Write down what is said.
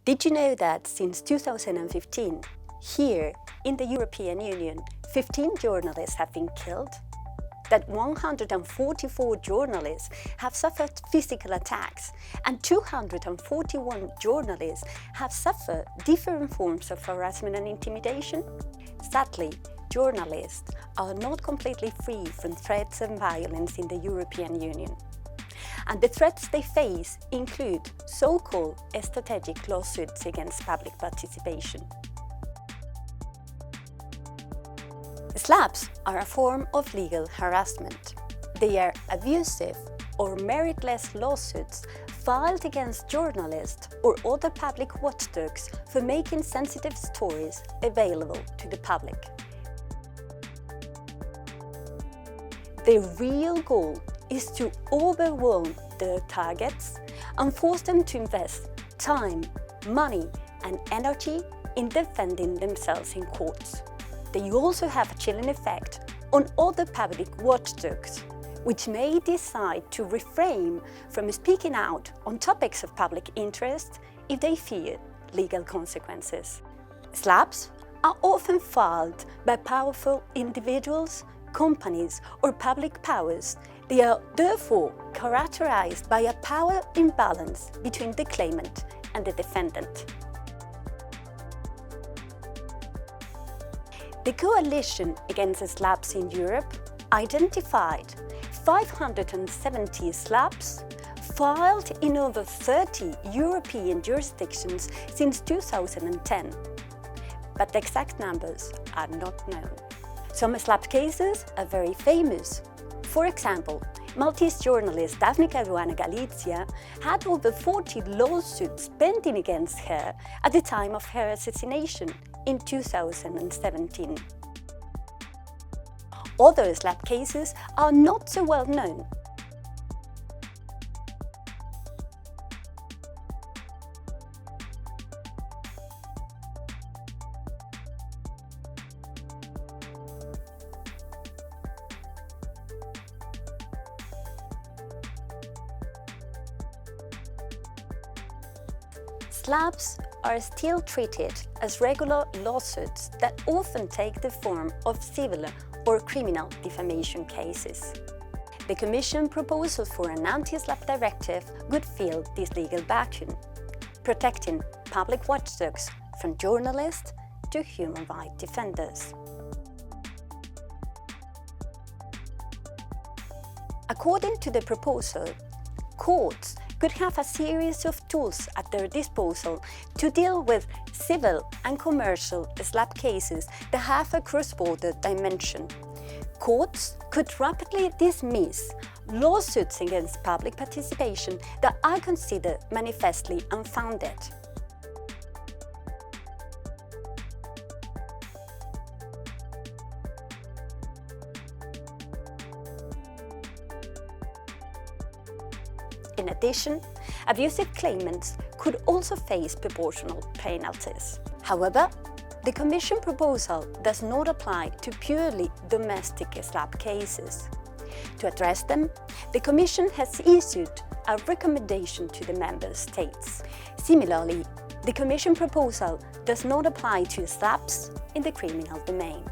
Did you know that since 2015, here in the European Union, 15 journalists have been killed? That 144 journalists have suffered physical attacks and 241 journalists have suffered different forms of harassment and intimidation? Sadly, journalists are not completely free from threats and violence in the European Union. And the threats they face include so-called strategic lawsuits against public participation. SLAPPs are a form of legal harassment. They are abusive or meritless lawsuits filed against journalists or other public watchdogs for making sensitive stories available to the public. Their real goal is to overwhelm their targets and force them to invest time, money and energy in defending themselves in courts. They also have a chilling effect on other public watchdogs, which may decide to refrain from speaking out on topics of public interest if they fear legal consequences. SLAPPs are often filed by powerful individuals, companies or public powers. They are therefore characterized by a power imbalance between the claimant and the defendant. The Coalition Against SLAPPs in Europe identified 570 SLAPPs filed in over 30 European jurisdictions since 2010, but the exact numbers are not known. Some SLAPP cases are very famous. For example, Maltese journalist Daphne Caruana Galizia had over 40 lawsuits pending against her at the time of her assassination in 2017. Other SLAPP cases are not so well known. SLAPPs are still treated as regular lawsuits that often take the form of civil or criminal defamation cases. The Commission proposal for an anti-SLAPP directive would fill this legal vacuum, protecting public watchdogs from journalists to human rights defenders. According to the proposal, courts could have a series of tools at their disposal to deal with civil and commercial SLAPP cases that have a cross-border dimension. Courts could rapidly dismiss lawsuits against public participation that are considered manifestly unfounded. In addition, abusive claimants could also face proportional penalties. However, the Commission proposal does not apply to purely domestic SLAPP cases. To address them, the Commission has issued a recommendation to the Member States. Similarly, the Commission proposal does not apply to SLAPPs in the criminal domain.